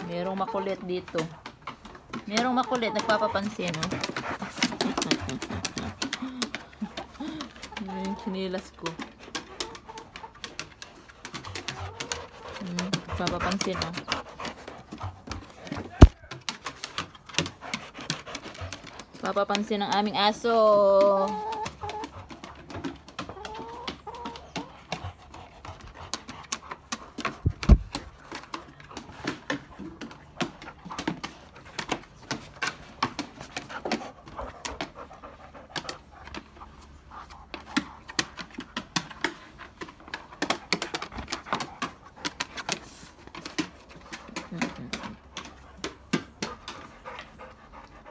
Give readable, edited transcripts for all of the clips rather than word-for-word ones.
Merong makulit dito. Merong makulit, nagpapapansin, no? Yung sinilas ko. Nagpapapansin, no? Papapansin ng aming aso.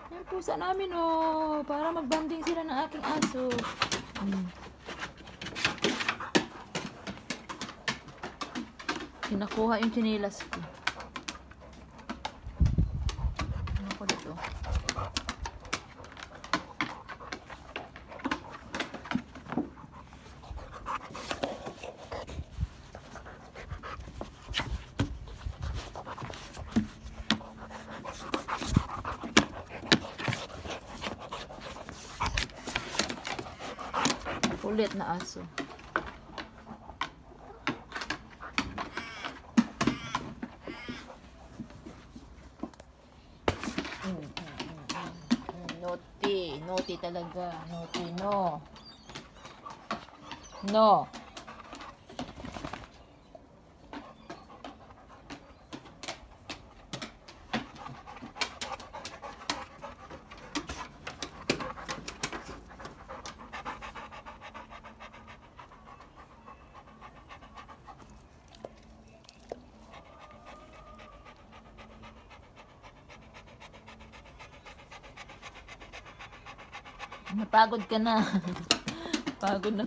Yan pusa namin, oh, para magbanding sila ng aking aso. Kinakuha yung chinilas ko. Ano ko dito? Kulit na aso. Naughty. Naughty talaga. Naughty, no. No. Napagod ka na. Pagod na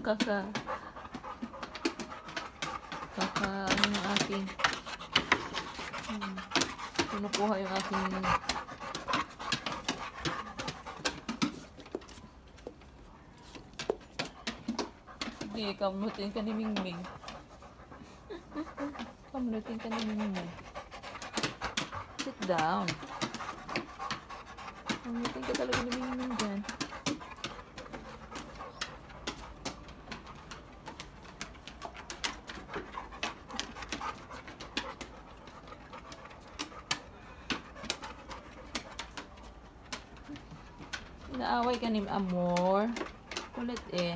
ano yung aking kinukuha yung aking sige, kamunutin ka ni Mingming. Kamunutin ka ni Mingming. Sit down. Kamunutin ka talaga ni Mingming dyan. Naaway ka ni Amor. Kulit eh.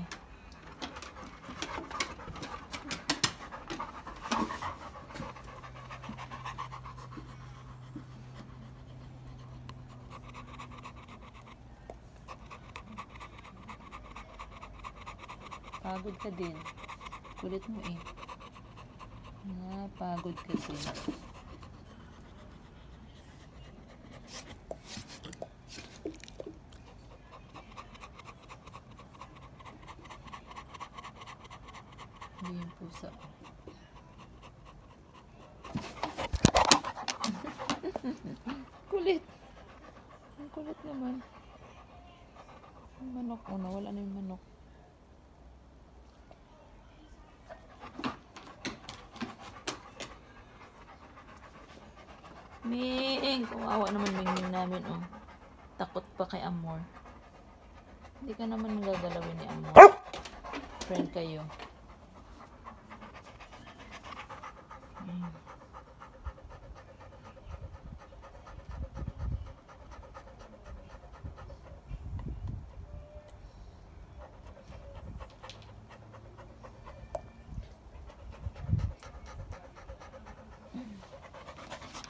Pagod ka din. Kulit mo eh. Pagod ka din. Hindi yung pusa. Kulit. Ang kulit naman. Yung manok. Oh, nawala na yung manok. Ming! Kawawa naman Ming namin, oh. Takot pa kay Amor. Hindi ka naman gagalawin ni Amor. Friend kayo.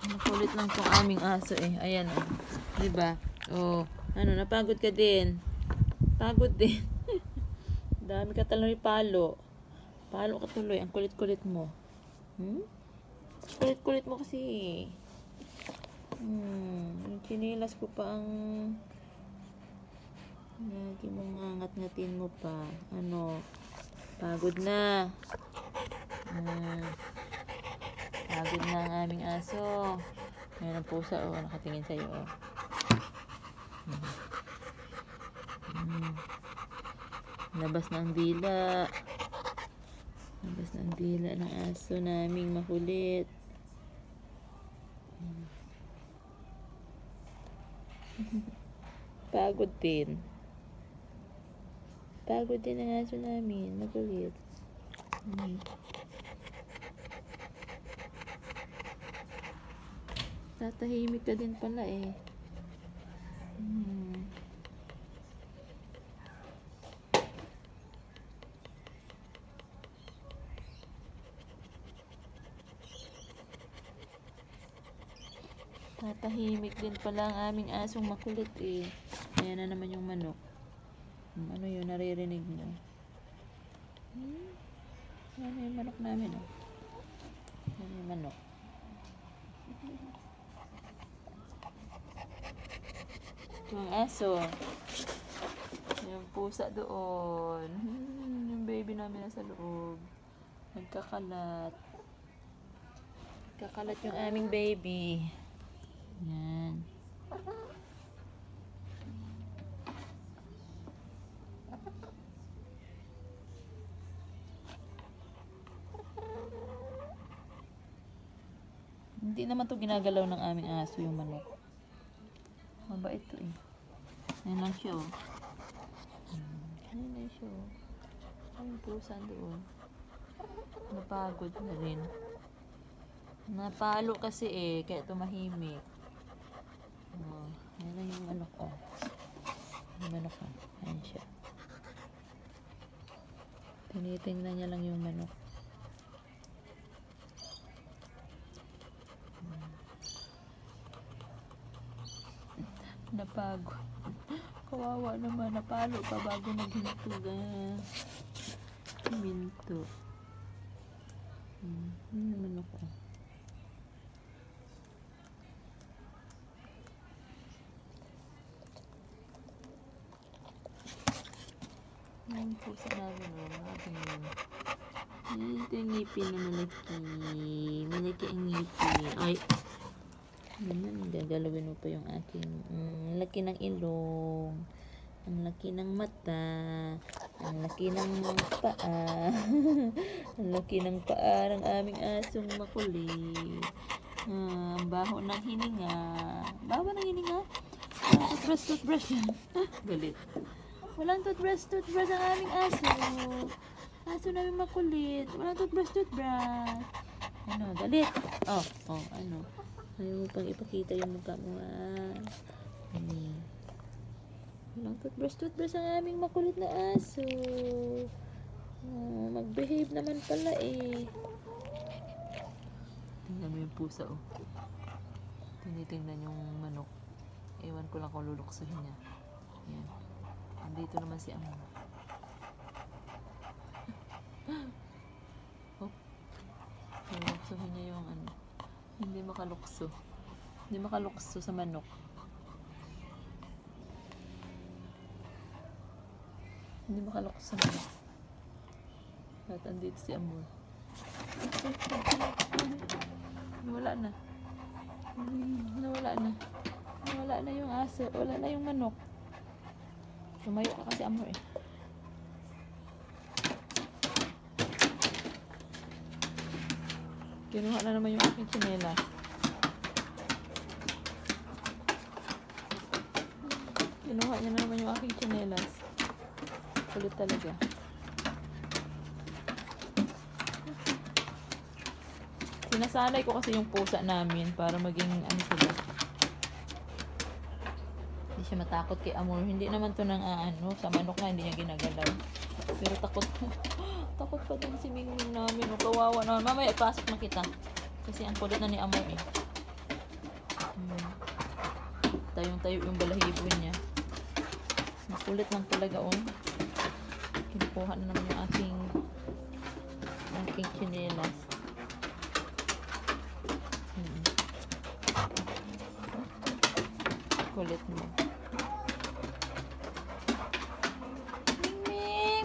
Makulit lang tong aming aso eh. Ayan oh. Diba? Oh. Ano, napagod ka din. Pagod din. Dami ka talaga palo. Palo ka tuloy. Ang kulit-kulit mo. Kulit-kulit mo kasi. Yung chinilas ko pa ang lagi mong angat-ngatin mo pa. Ano? Pagod na. Pagod na ang aming aso. Ngayon ang pusa, oh, nakatingin sa'yo, oh. Labas na ang dila. Labas na ang dila ng aso naming makulit. Pagod din. Pagod din ang aso namin. Makulit. Tatahimik ka din pala eh. Tatahimik din pala ang aming asong makulit eh. Ayan na naman yung manok. Ano yun? Naririnig nyo? Ano yung manok namin oh? Ano yung manok? Yung aso. Yung pusa doon. Yung baby namin nasa loob. Nagkakalat. Kakalat yung aming baby. Yan. Hindi naman to ginagalaw ng aming aso yung manok. Mabait to eh. Ayan lang siya oh. Ayan lang siya oh. Ang pusa doon. Napagod na rin. Napalo kasi eh, kaya tumahimik. Oh, ayan lang yung manok oh. Yung manok oh. Ayan siya. Tinitingnan niya lang yung manok. Napagod. Kawawa naman. Napalo pa bago naghinto. Minto. Ano naman ako? Ang pusa namin o. Ito yung ngipin na malaki. Malaki ang ngipin. Ay! Naman, gagalawin mo pa yung aking laki ng ilong, ang laki ng mata, ang laki ng paa, ang laki ng paa ng aming asong makulit. Ang baho ng hininga. Baho ng hininga? Toothbrush yan. Galit. Walang toothbrush ang aming aso. Aso namin makulit. Walang toothbrush. Ano, galit. Oh, ano. Ayaw mo pang ipakita yung mukha mo Walang toothbrush ang aming makulit na aso. Mag-behave naman pala eh. Tingnan mo yung pusa oh. Tinitingnan yung manok. Ewan ko lang kung luluksuhin niya. Yan. Andito naman si Amo. Oh. Luluksuhin niya yung ano. Hindi makalukso. Hindi makalukso sa manok. Hindi makalukso sa manok. At andito si Amor. Nawala na. Nawala na yung aso. Wala na yung manok. Tumayo ka kasi Amor eh. Kinuha na naman yung aking tsinelas. Kinuha niya na naman yung aking tsinelas. Kulit talaga. Sinasanay ko kasi yung pusa namin para maging ano sila. Hindi siya matakot kay Amor. Hindi naman to nang sa manok nga hindi niya ginagalaw. Pero takot pa din si Mingming namin. O, kawawa naman. Mamaya ipasok na kita. Kasi ang kulit na ni Amor eh. Tayong-tayo yung balahibo niya. Makulit lang talaga oh. Kinukuha na naman yung aking tsinelas. Kulit mo.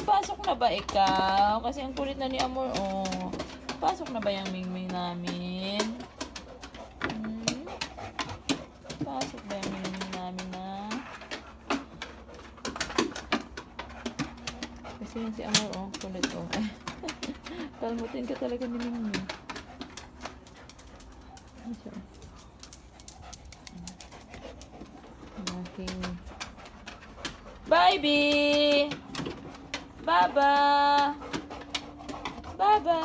Pasok na ba ikaw? Kasi ang kulit na ni Amor, oh. Pasok na ba yung Mingming namin? Pasok ba yung Mingming namin na? Kasi yung si Amor, oh. Kulit, oh. Kalmutin ka talaga ni Mingming. Ano siya? aking baby! Baba! Baba!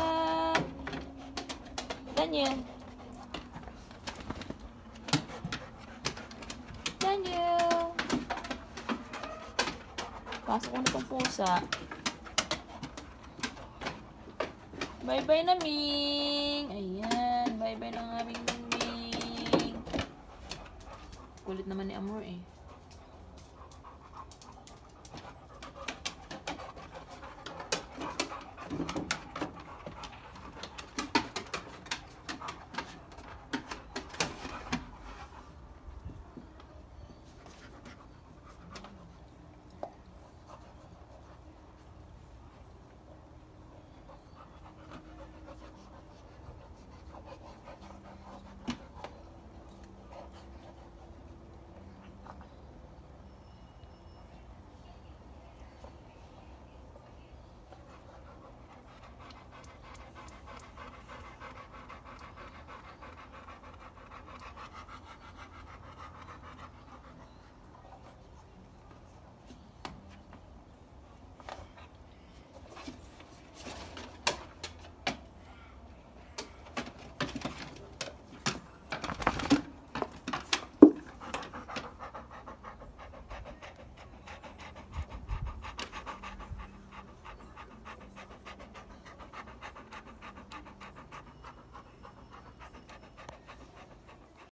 Daniel! Daniel! Pasok ko na itong pusa. Bye-bye na, Ming! Ayan, bye-bye na ng aming Ming. Kulit naman ni Amor eh.